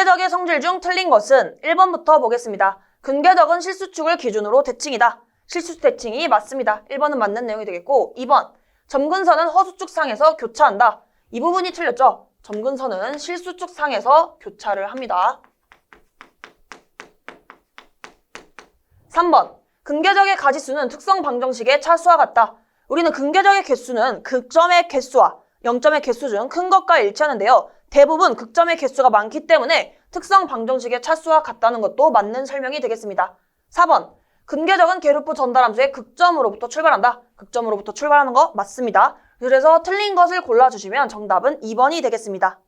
근계적의 성질 중 틀린 것은 1번부터 보겠습니다. 근계적은 실수축을 기준으로 대칭이다. 실수 대칭이 맞습니다. 1번은 맞는 내용이 되겠고 2번 점근선은 허수축 상에서 교차한다. 이 부분이 틀렸죠. 점근선은 실수축 상에서 교차를 합니다. 3번 근계적의 가지수는 특성 방정식의 차수와 같다. 우리는 근계적의 개수는 극점의 개수와 0점의 개수 중 큰 것과 일치하는데요. 대부분 극점의 개수가 많기 때문에 특성 방정식의 차수와 같다는 것도 맞는 설명이 되겠습니다. 4번 근계적은 계류표 전달함수의 극점으로부터 출발한다. 극점으로부터 출발하는 거 맞습니다. 그래서 틀린 것을 골라주시면 정답은 2번이 되겠습니다.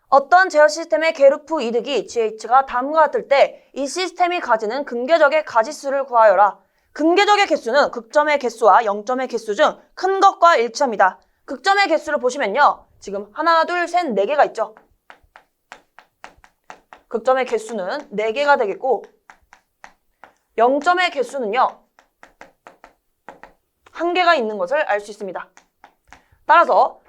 어떤 제어 시스템의 계류표 이득이 GH가 다음과 같을 때 이 시스템이 가지는 근계적의 가지수를 구하여라. 근계적의 개수는 극점의 개수와 0점의 개수 중 큰 것과 일치합니다. 극점의 개수를 보시면요. 지금 하나, 둘, 셋, 4개가 있죠. 극점의 개수는 4개가 되겠고 0점의 개수는요. 1개가 있는 것을 알 수 있습니다. 따라서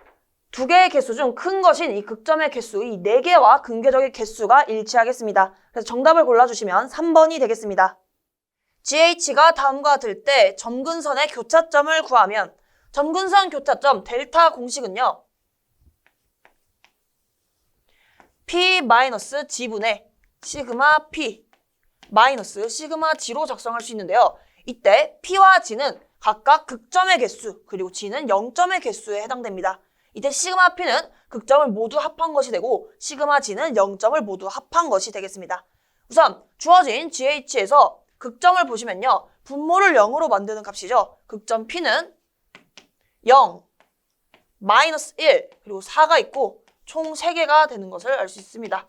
2개의 개수 중 큰 것인 이 극점의 개수, 이 4개와 근계적의 개수가 일치하겠습니다. 그래서 정답을 골라주시면 3번이 되겠습니다. GH가 다음과 같을 때 점근선의 교차점을 구하면 점근선 교차점 델타 공식은요. P-G분의 시그마 P 마이너스 시그마 G로 작성할 수 있는데요. 이때 P와 G는 각각 극점의 개수 그리고 G는 0점의 개수에 해당됩니다. 이때 시그마 P는 극점을 모두 합한 것이 되고 시그마 G는 0점을 모두 합한 것이 되겠습니다. 우선 주어진 GH에서 극점을 보시면요. 분모를 0으로 만드는 값이죠. 극점 P는 0, 마이너스 1, 그리고 4가 있고 총 3개가 되는 것을 알 수 있습니다.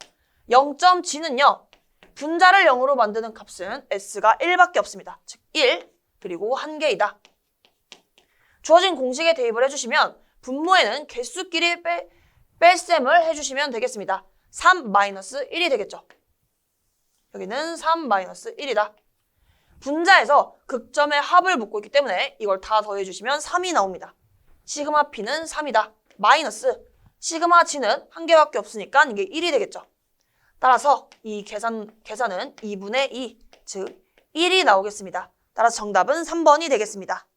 0점 G는요. 분자를 0으로 만드는 값은 S가 1밖에 없습니다. 즉 1, 그리고 1개이다. 주어진 공식에 대입을 해주시면 분모에는 개수끼리 뺄셈을 해주시면 되겠습니다. 3-1이 되겠죠. 여기는 3-1이다. 분자에서 극점의 합을 묻고 있기 때문에 이걸 다 더해주시면 3이 나옵니다. 시그마 P는 3이다. 마이너스 시그마 G는 1개밖에 없으니까 이게 1이 되겠죠. 따라서 이 계산은 2분의 2, 즉 1이 나오겠습니다. 따라서 정답은 3번이 되겠습니다.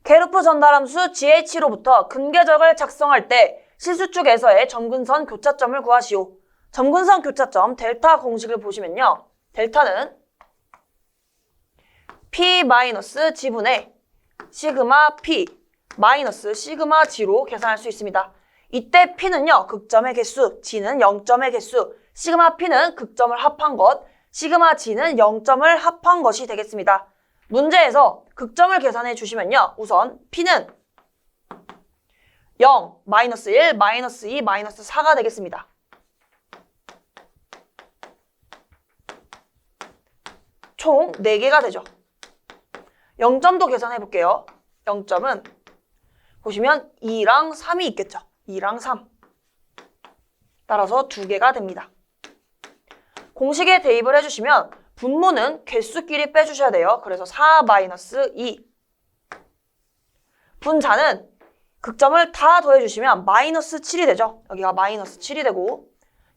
계류표 전달함수 GH로부터 근계적을 작성할 때 실수축에서의 점근선 교차점을 구하시오. 점근선 교차점 델타 공식을 보시면요. 델타는 P-G분의 시그마 P 마이너스 시그마 G로 계산할 수 있습니다. 이때 P는요. 극점의 개수, G는 0점의 개수, 시그마 P는 극점을 합한 것, 시그마 G는 0점을 합한 것이 되겠습니다. 문제에서 극점을 계산해 주시면요. 우선 P는 0, 마이너스 1, 마이너스 2, 마이너스 4가 되겠습니다. 총 4개가 되죠. 0점도 계산해 볼게요. 0점은 보시면 2랑 3이 있겠죠. 2랑 3. 따라서 2개가 됩니다. 공식에 대입을 해주시면 분모는 개수끼리 빼주셔야 돼요. 그래서 4-2. 분자는 극점을 다 더해주시면 마이너스 7이 되죠. 여기가 마이너스 7이 되고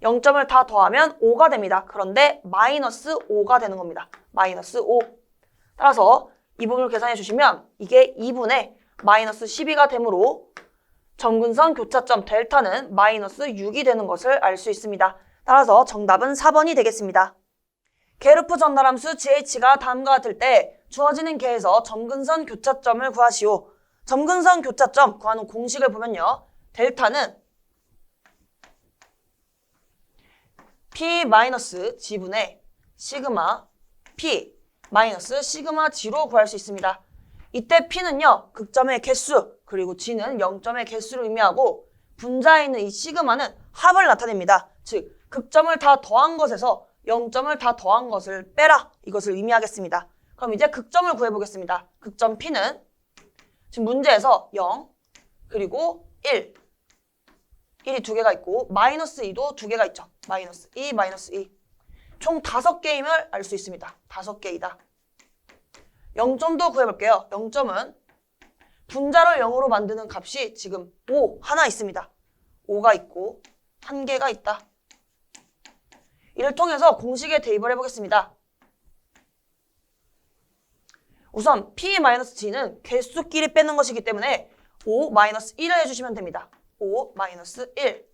0점을 다 더하면 5가 됩니다. 그런데 마이너스 5가 되는 겁니다. 마이너스 5. 따라서 이 부분을 계산해 주시면 이게 2분의 마이너스 12가 되므로 점근선 교차점 델타는 마이너스 6이 되는 것을 알 수 있습니다. 따라서 정답은 4번이 되겠습니다. 계류표 전달함수 GH가 다음과 같을 때 주어지는 개에서 점근선 교차점을 구하시오. 점근선 교차점 구하는 공식을 보면요. 델타는 P-G분의 시그마 P 마이너스 시그마 G로 구할 수 있습니다. 이때 P는요. 극점의 개수 그리고 G는 0점의 개수를 의미하고 분자에 있는 이 시그마는 합을 나타냅니다. 즉 극점을 다 더한 것에서 0점을 다 더한 것을 빼라. 이것을 의미하겠습니다. 그럼 이제 극점을 구해보겠습니다. 극점 P는 지금 문제에서 0 그리고 1 1이 2개가 있고 마이너스 2도 2개가 있죠. 마이너스 2, 마이너스 2 총 5개임을 알 수 있습니다. 5개이다. 0점도 구해볼게요. 0점은 분자를 0으로 만드는 값이 지금 5 하나 있습니다. 5가 있고 1개가 있다. 이를 통해서 공식에 대입을 해보겠습니다. 우선 P-G는 개수끼리 빼는 것이기 때문에 5-1을 해주시면 됩니다. 5-1.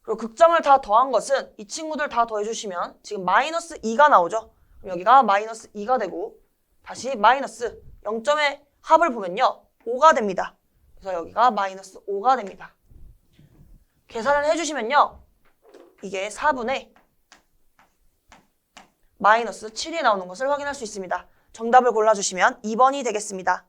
그리고 극점을 다 더한 것은 이 친구들 다 더해주시면 지금 -2가 나오죠. 그럼 여기가 -2가 되고 다시 마이너스 0점의 합을 보면요. 5가 됩니다. 그래서 여기가 -5가 됩니다. 계산을 해주시면요. 이게 4분의 -7이 나오는 것을 확인할 수 있습니다. 정답을 골라주시면 2번이 되겠습니다.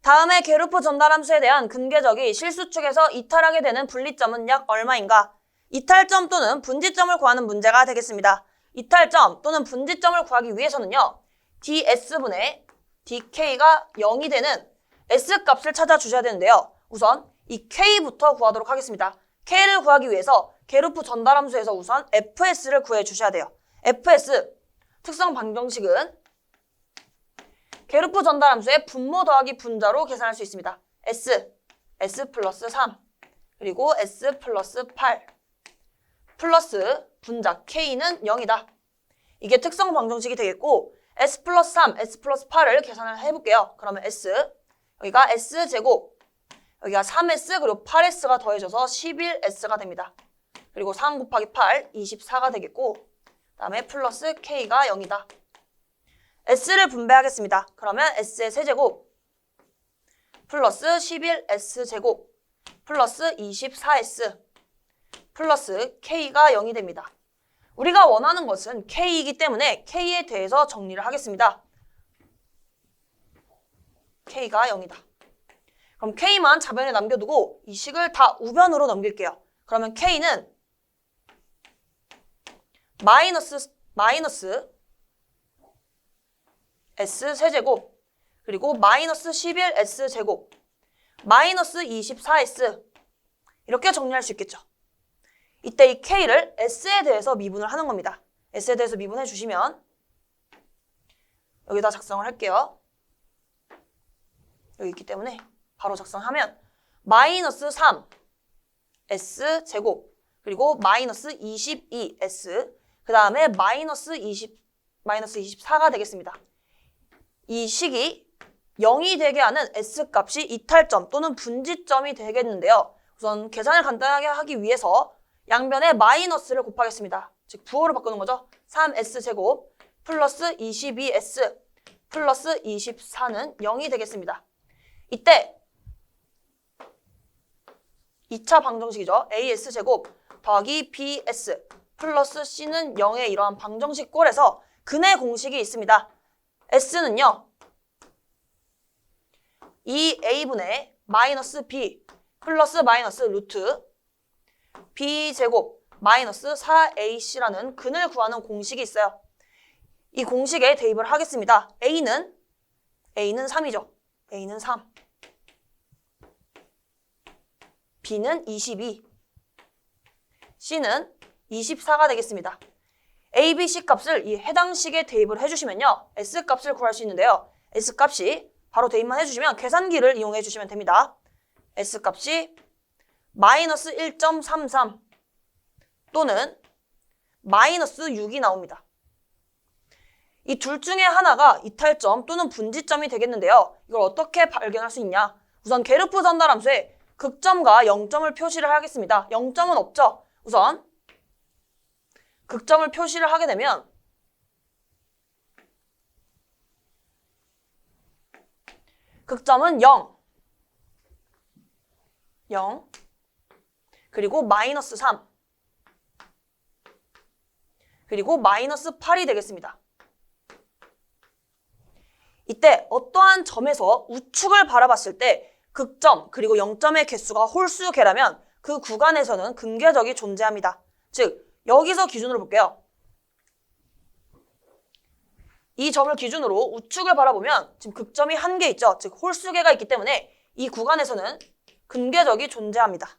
다음에 게르프 전달함수에 대한 근계적이 실수축에서 이탈하게 되는 분리점은 약 얼마인가? 이탈점 또는 분지점을 구하는 문제가 되겠습니다. 이탈점 또는 분지점을 구하기 위해서는요. ds분의 dk가 0이 되는 s값을 찾아주셔야 되는데요. 우선 이 k부터 구하도록 하겠습니다. k를 구하기 위해서 게르프 전달함수에서 우선 fs를 구해주셔야 돼요. fs 특성 방정식은 게르프 전달함수의 분모 더하기 분자로 계산할 수 있습니다. s 플러스 3 그리고 s 플러스 8 플러스 분자 k는 0이다. 이게 특성 방정식이 되겠고 s 플러스 3, s 플러스 8을 계산을 해볼게요. 그러면 s 여기가 s제곱 여기가 3s 그리고 8s가 더해져서 11s가 됩니다. 그리고 3 곱하기 8, 24가 되겠고 그 다음에 플러스 k가 0이다. s를 분배하겠습니다. 그러면 s의 세제곱 플러스 11s제곱 플러스 24s 플러스 k가 0이 됩니다. 우리가 원하는 것은 k이기 때문에 k에 대해서 정리를 하겠습니다. k가 0이다. 그럼 k만 좌변에 남겨두고 이 식을 다 우변으로 넘길게요. 그러면 k는 마이너스 s 세제곱 그리고 마이너스 11s 제곱 마이너스 24s 이렇게 정리할 수 있겠죠. 이때 이 k를 s에 대해서 미분을 하는 겁니다. s에 대해서 미분해 주시면 여기다 작성을 할게요. 여기 있기 때문에 바로 작성하면 마이너스 3 s 제곱 그리고 마이너스 22s 그 다음에 마이너스 24가 되겠습니다. 이 식이 0이 되게 하는 s값이 이탈점 또는 분지점이 되겠는데요. 우선 계산을 간단하게 하기 위해서 양변에 마이너스를 곱하겠습니다. 즉 부호를 바꾸는 거죠. 3s제곱 플러스 22s 플러스 24는 0이 되겠습니다. 이때 2차 방정식이죠. as제곱 더하기 bs 플러스 c는 0의 이러한 방정식 꼴에서 근의 공식이 있습니다. s는요. 2a분의 마이너스 b 플러스 마이너스 루트 b제곱 마이너스 4ac라는 근을 구하는 공식이 있어요. 이 공식에 대입을 하겠습니다. a는 3이죠. a는 3 b는 22 c는 24가 되겠습니다. a, b, c 값을 이 해당 식에 대입을 해주시면요. s값을 구할 수 있는데요. s값이 바로 대입만 해주시면 계산기를 이용해 주시면 됩니다. s값이 마이너스 1.33 또는 마이너스 6이 나옵니다. 이 둘 중에 하나가 이탈점 또는 분지점이 되겠는데요. 이걸 어떻게 발견할 수 있냐? 우선 게르프 전달함수에 극점과 0점을 표시를 하겠습니다. 0점은 없죠? 우선 극점을 표시를 하게 되면 극점은 0 그리고 마이너스 3 그리고 마이너스 8이 되겠습니다. 이때 어떠한 점에서 우측을 바라봤을 때 극점 그리고 0점의 개수가 홀수계라면 그 구간에서는 근계적이 존재합니다. 즉 여기서 기준으로 볼게요. 이 점을 기준으로 우측을 바라보면 지금 극점이 한 개 있죠. 즉 홀수계가 있기 때문에 이 구간에서는 근계적이 존재합니다.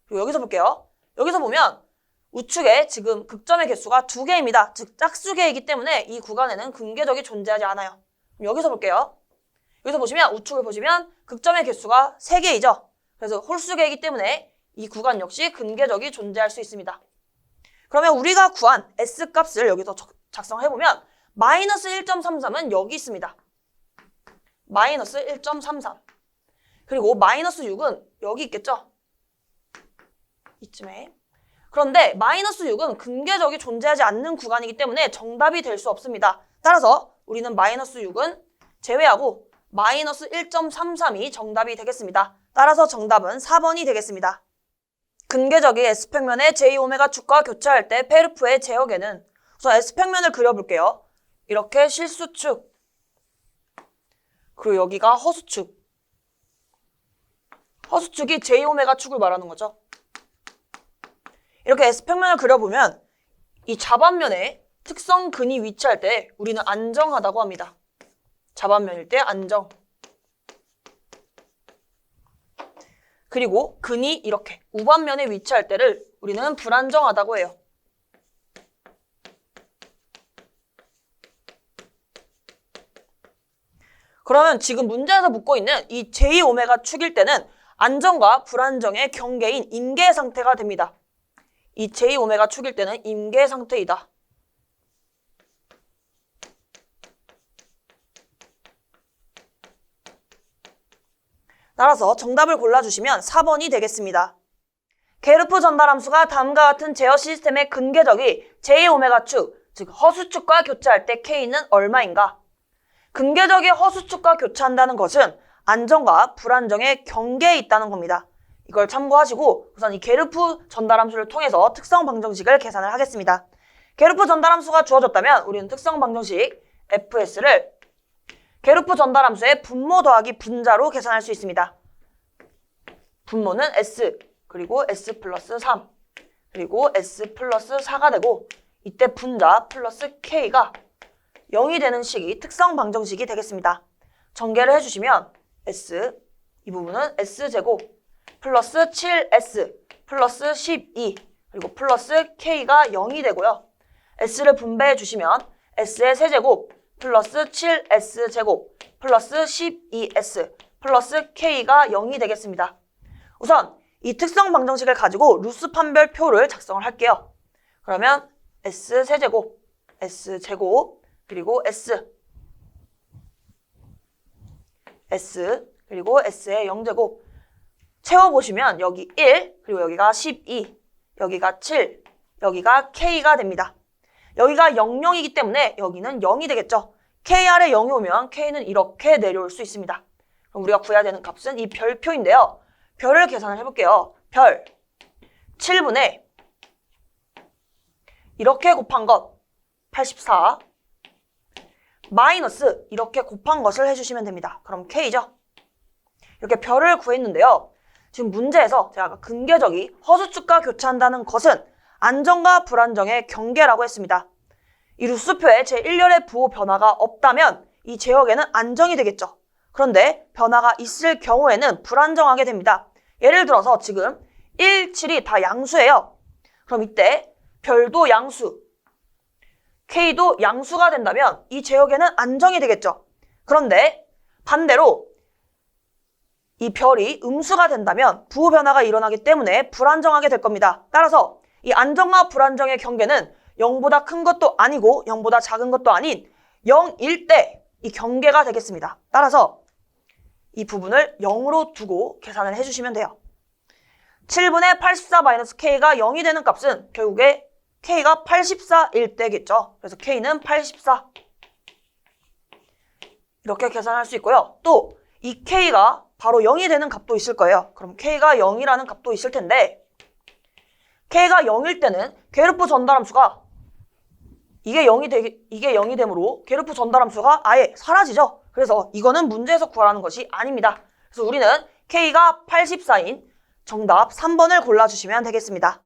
그리고 여기서 볼게요. 여기서 보면 우측에 지금 극점의 개수가 2개입니다. 즉 짝수계이기 때문에 이 구간에는 근계적이 존재하지 않아요. 여기서 볼게요. 여기서 보시면 우측을 보시면 극점의 개수가 3개이죠. 그래서 홀수계이기 때문에 이 구간 역시 근계적이 존재할 수 있습니다. 그러면 우리가 구한 S값을 여기서 작성해보면 마이너스 1.33은 여기 있습니다. 마이너스 1.33. 그리고 마이너스 6은 여기 있겠죠? 이쯤에. 그런데 마이너스 6은 근계적이 존재하지 않는 구간이기 때문에 정답이 될 수 없습니다. 따라서 우리는 마이너스 6은 제외하고 마이너스 1.33이 정답이 되겠습니다. 따라서 정답은 4번이 되겠습니다. 근계적이 S평면의 J오메가축과 교차할 때 페르프의 제역에는 우선 S평면을 그려볼게요. 이렇게 실수축, 그리고 여기가 허수축. 허수축이 J오메가축을 말하는 거죠. 이렇게 S평면을 그려보면 이 자반면에 특성 근이 위치할 때 우리는 안정하다고 합니다. 자반면일 때 안정. 그리고 근이 이렇게 우반면에 위치할 때를 우리는 불안정하다고 해요. 그러면 지금 문제에서 묻고 있는 이 J오메가 축일 때는 안정과 불안정의 경계인 임계 상태가 됩니다. 이 J오메가 축일 때는 임계 상태이다. 따라서 정답을 골라주시면 4번이 되겠습니다. 게르프 전달함수가 다음과 같은 제어 시스템의 근계적이 J오메가축, 즉 허수축과 교차할 때 K는 얼마인가? 근계적이 허수축과 교차한다는 것은 안정과 불안정의 경계에 있다는 겁니다. 이걸 참고하시고 우선 이 게르프 전달함수를 통해서 특성 방정식을 계산을 하겠습니다. 게르프 전달함수가 주어졌다면 우리는 특성 방정식 FS를 게르프 전달함수의 분모 더하기 분자로 계산할 수 있습니다. 분모는 S, 그리고 S 플러스 3, 그리고 S 플러스 4가 되고 이때 분자 플러스 K가 0이 되는 식이 특성 방정식이 되겠습니다. 전개를 해주시면 S, 이 부분은 S제곱 플러스 7S 플러스 12 그리고 플러스 K가 0이 되고요. S를 분배해 주시면 S의 세제곱 플러스 7S제곱 플러스 12S 플러스 K가 0이 되겠습니다. 우선 이 특성 방정식을 가지고 루스 판별표를 작성을 할게요. 그러면 S세제곱, S제곱, 그리고 S, 그리고 S의 0제곱 채워보시면 여기 1, 그리고 여기가 12, 여기가 7, 여기가 K가 됩니다. 여기가 00이기 때문에 여기는 0이 되겠죠. K 아래 0이 오면 K는 이렇게 내려올 수 있습니다. 그럼 우리가 구해야 되는 값은 이 별표인데요. 별을 계산을 해볼게요. 별 7분의 이렇게 곱한 것 84 마이너스 이렇게 곱한 것을 해주시면 됩니다. 그럼 K죠. 이렇게 별을 구했는데요. 지금 문제에서 제가 아까 근계적이 허수축과 교차한다는 것은 안정과 불안정의 경계라고 했습니다. 이 루스표에 제1열의 부호 변화가 없다면 이 제역에는 안정이 되겠죠. 그런데 변화가 있을 경우에는 불안정하게 됩니다. 예를 들어서 지금 1, 7이 다 양수예요. 그럼 이때 별도 양수, K도 양수가 된다면 이 제역에는 안정이 되겠죠. 그런데 반대로 이 별이 음수가 된다면 부호 변화가 일어나기 때문에 불안정하게 될 겁니다. 따라서 이 안정과 불안정의 경계는 0보다 큰 것도 아니고 0보다 작은 것도 아닌 0일 때 이 경계가 되겠습니다. 따라서 이 부분을 0으로 두고 계산을 해주시면 돼요. 7분의 84 마이너스 K가 0이 되는 값은 결국에 K가 84일 때겠죠. 그래서 K는 84 이렇게 계산할 수 있고요. 또 이 K가 바로 0이 되는 값도 있을 거예요. 그럼 K가 0이라는 값도 있을 텐데 K가 0일 때는 게르프 전달함수가 이게 0이 되므로 게르프 전달함수가 아예 사라지죠. 그래서 이거는 문제에서 구하라는 것이 아닙니다. 그래서 우리는 K가 84인 정답 3번을 골라주시면 되겠습니다.